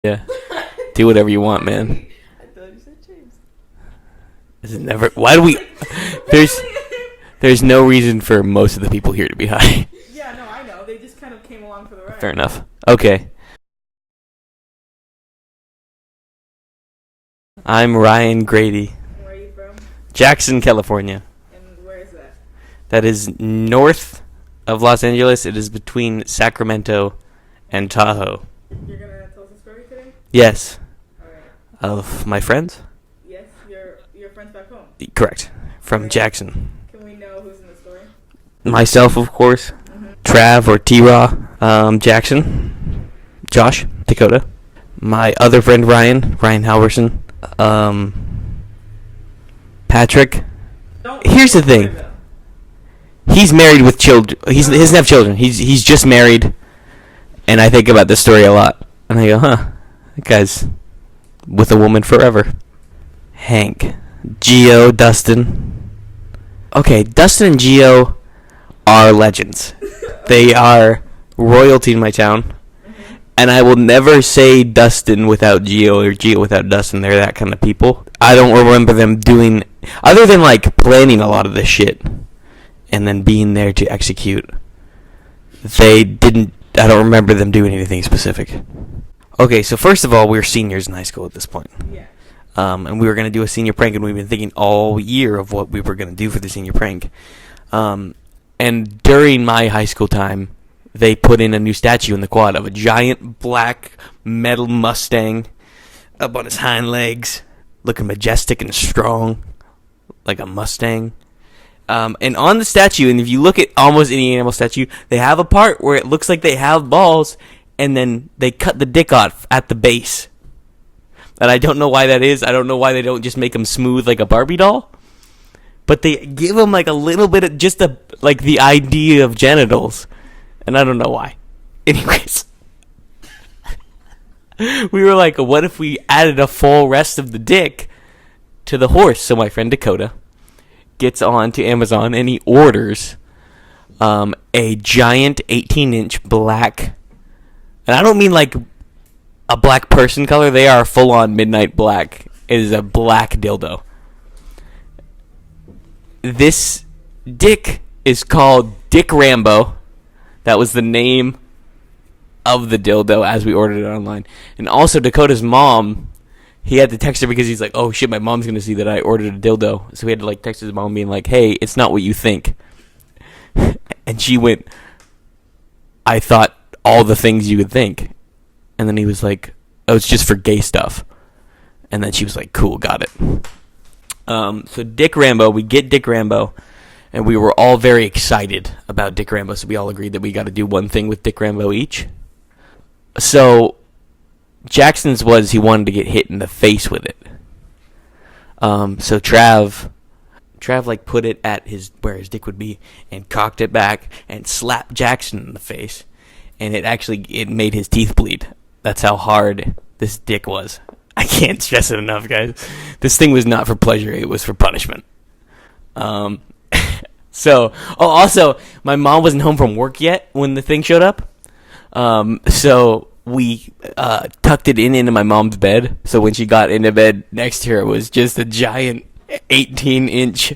Yeah. Do whatever you want, man. I thought you said James. This is never. Why do we? There's there's no reason for most of the people here to be high. Yeah, no, I know. They just kind of came along for the ride. Fair enough. Okay. I'm Ryan Grady, And where are you from? Jackson, California. And where is that? That is north of Los Angeles. It is between Sacramento and Tahoe. You're gonna tell us a story today? Yes. Alright. Of my friends? Yes, your friends back home. Correct. From Jackson. Can we know who's in the story? Myself, of course. Trav or T-Raw. Jackson. Josh. Dakota. My other friend Ryan Halverson. Patrick. Don't Here's the thing. He's married with children. He doesn't have children. He's just married, and I think about this story a lot. And I go, huh, that guy's with a woman forever. Hank, Gio, Dustin. Okay, Dustin and Gio are legends. They are royalty in my town. And I will never say Dustin without Gio or Gio without Dustin. They're that kind of people. I don't remember them doing, other than like planning a lot of this shit and then being there to execute. They didn't, I don't remember them doing anything specific. Okay, so first of all, we're seniors in high school at this point. Yeah. And we were going to do a senior prank, and we've been thinking all year of what we were going to do for the senior prank. And during my high school time, they put in a new statue in the quad of a giant black metal Mustang up on his hind legs, looking majestic and strong, like a Mustang. And on the statue, and if you look at almost any animal statue, they have a part where it looks like they have balls, and then they cut the dick off at the base. And I don't know why that is. I don't know why they don't just make them smooth like a Barbie doll. But they give them like a little bit of just like the idea of genitals. And I don't know why. Anyways. We were like, what if we added a full rest of the dick to the horse? So my friend Dakota gets on to Amazon and he orders a giant 18-inch black, and I don't mean like a black person color. They are full-on midnight black. It is a black dildo. This dick is called Dick Rambo. That was the name of the dildo as we ordered it online. And also Dakota's mom, he had to text her because he's like, oh shit, my mom's going to see that I ordered a dildo. So he had to like text his mom being like, hey, it's not what you think. And she went, I thought all the things you would think. And then he was like, oh, it's just for gay stuff. And then she was like, cool, got it. So Dick Rambo, we get Dick Rambo. And we were all very excited about Dick Rambo, so we all agreed that we got to do one thing with Dick Rambo each. So Jackson's was he wanted to get hit in the face with it. So Trav like put it at where his dick would be and cocked it back and slapped Jackson in the face, and it made his teeth bleed. That's how hard this dick was. I can't stress it enough, guys. This thing was not for pleasure; it was for punishment. So, also, my mom wasn't home from work yet when the thing showed up. So we tucked it into my mom's bed. So when she got into bed next to her, it was just a giant 18-inch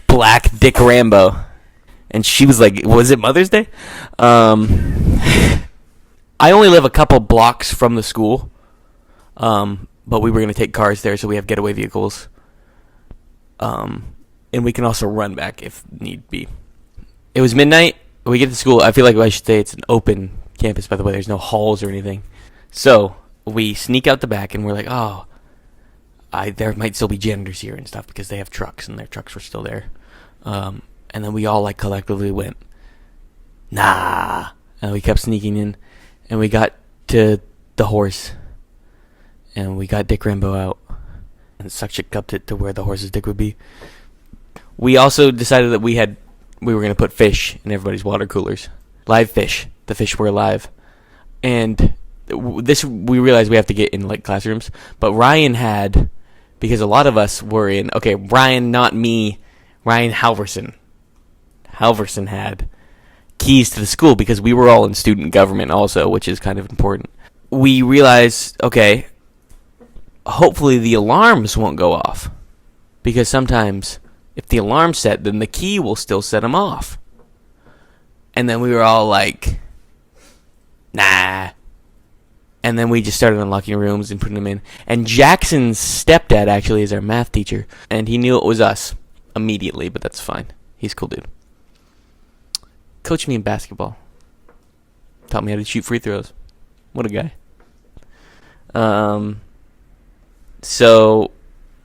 black Dick Rambo. And she was like, was it Mother's Day? I only live a couple blocks from the school. But we were going to take cars there, so we have getaway vehicles. And we can also run back if need be. It was midnight. We get to school. I feel like I should say it's an open campus, by the way. There's no halls or anything. So we sneak out the back, and we're like, oh, there might still be janitors here and stuff because they have trucks, and their trucks were still there. And then we all like collectively went, nah. And we kept sneaking in, and we got to the horse, and we got Dick Rambo out, and suction cupped it to where the horse's dick would be. We also decided that we were going to put fish in everybody's water coolers. Live fish. The fish were alive. And we realized we have to get in like classrooms. But Ryan had, because a lot of us were in, okay, Ryan, not me, Ryan Halverson. Halverson had keys to the school because we were all in student government also, which is kind of important. we realized, okay, hopefully the alarms won't go off. Because sometimes if the alarm's set, then the key will still set them off. And then we were all like, nah. And then we just started unlocking rooms and putting them in. And Jackson's stepdad actually is our math teacher. And he knew it was us immediately, but that's fine. He's a cool dude. Coached me in basketball. Taught me how to shoot free throws. What a guy. So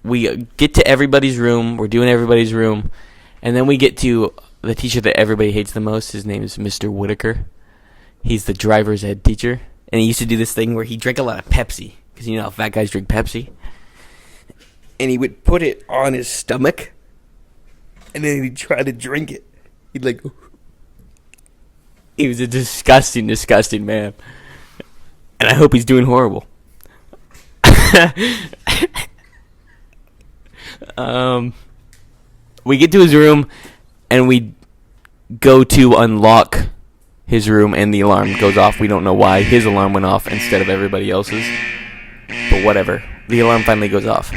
we get to everybody's room. We're doing everybody's room. And then we get to the teacher that everybody hates the most. His name is Mr. Whitaker. He's the driver's ed teacher. And he used to do this thing where he drank a lot of Pepsi. Because you know how fat guys drink Pepsi. And he would put it on his stomach. And then he'd try to drink it. He'd like... He was a disgusting, disgusting man. And I hope he's doing horrible. We get to his room, and we go to unlock his room, and the alarm goes off. We don't know why his alarm went off instead of everybody else's. But whatever. The alarm finally goes off.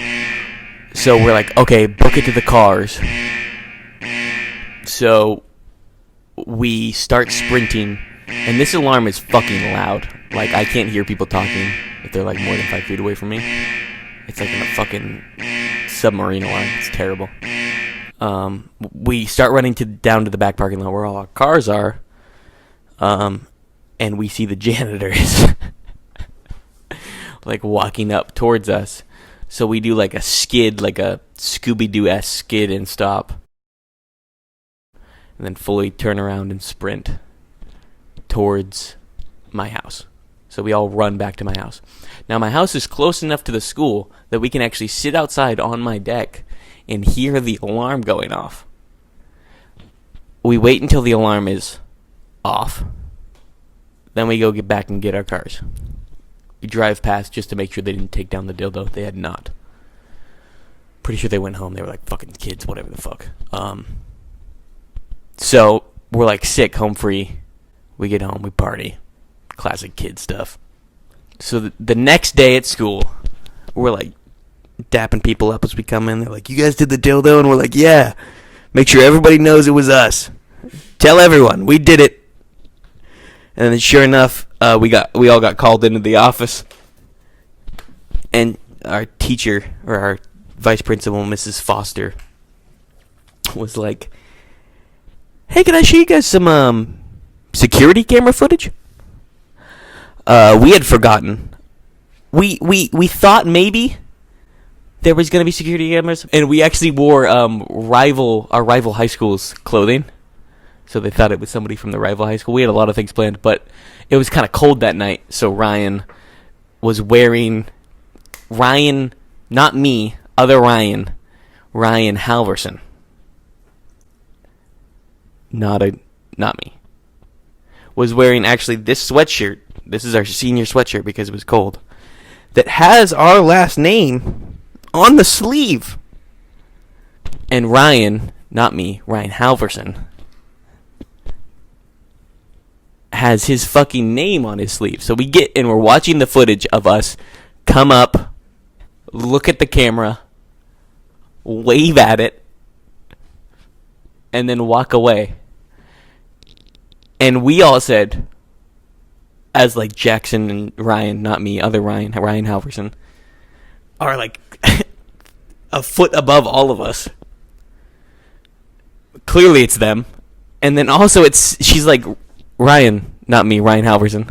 So we're like, okay, book it to the cars. So we start sprinting, and this alarm is fucking loud. Like, I can't hear people talking if they're like more than 5 feet away from me. It's like in a fucking submarine alarm. It's terrible. We start running down to the back parking lot where all our cars are, and we see the janitors like walking up towards us. So we do like a skid, like a Scooby-Doo-esque skid and stop. And then fully turn around and sprint towards my house. So we all run back to my house. Now my house is close enough to the school that we can actually sit outside on my deck and hear the alarm going off. We wait until the alarm is off. Then we go get back and get our cars. We drive past just to make sure they didn't take down the dildo. They had not. Pretty sure they went home. They were like fucking kids, whatever the fuck. So we're like sick, home free. We get home, we party. Classic kid stuff. So the next day at school, we're like dapping people up as we come in. They're like, you guys did the dildo? And we're like, yeah. Make sure everybody knows it was us. Tell everyone, we did it. And then sure enough, we all got called into the office. And our teacher, or our vice principal, Mrs. Foster, was like, hey, can I show you guys some security camera footage? We had forgotten. We thought maybe there was going to be security cameras, and we actually wore our rival high school's clothing. So they thought it was somebody from the rival high school. We had a lot of things planned, but it was kind of cold that night, so Ryan was wearing... Ryan, not me, other Ryan Halverson. Not me. Was wearing actually this sweatshirt. This is our senior sweatshirt because it was cold. That has our last name on the sleeve. And Ryan, not me, Ryan Halverson, has his fucking name on his sleeve. So we get and we're watching the footage of us come up, look at the camera, wave at it, and then walk away. And we all said, as like Jackson and Ryan, not me, other Ryan Halverson, are like a foot above all of us. Clearly it's them. And then also she's like, Ryan, not me, Ryan Halverson.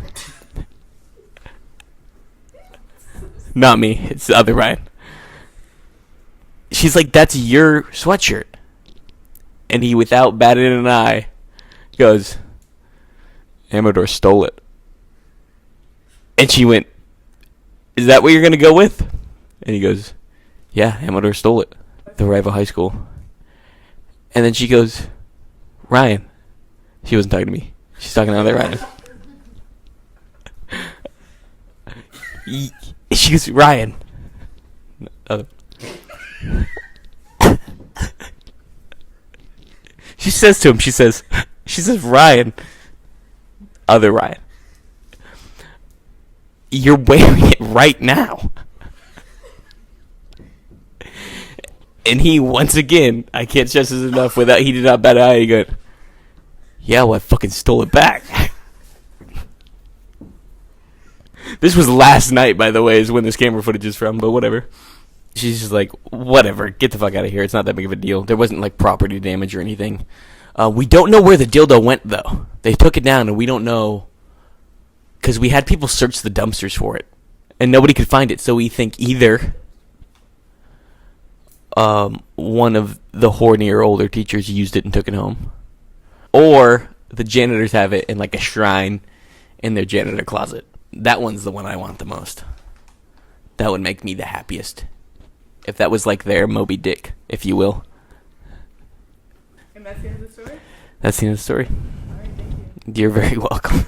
Not me, it's the other Ryan. She's like, that's your sweatshirt. And he, without batting an eye, goes, Amador stole it. And she went, is that what you're going to go with? And he goes, yeah, Amador stole it. The rival high school. And then she goes, Ryan. She wasn't talking to me. She's talking to other Ryan. She goes, Ryan. She says to him, she says, Ryan. Other Ryan. You're wearing it right now. And he, once again, I can't stress this enough, without, he did not bat an eye. He goes, yeah, well, I fucking stole it back. This was last night, by the way, is when this camera footage is from, but whatever. She's just like, whatever, get the fuck out of here. It's not that big of a deal. There wasn't, like, property damage or anything. We don't know where the dildo went, though. They took it down, and we don't know, because we had people search the dumpsters for it, and nobody could find it, so we think either one of the hornier older teachers used it and took it home, or the janitors have it in like a shrine in their janitor closet. That one's the one I want the most. That would make me the happiest. If that was like their Moby Dick, if you will. And that's the end of the story? That's the end of the story. All right, thank you. You're very welcome.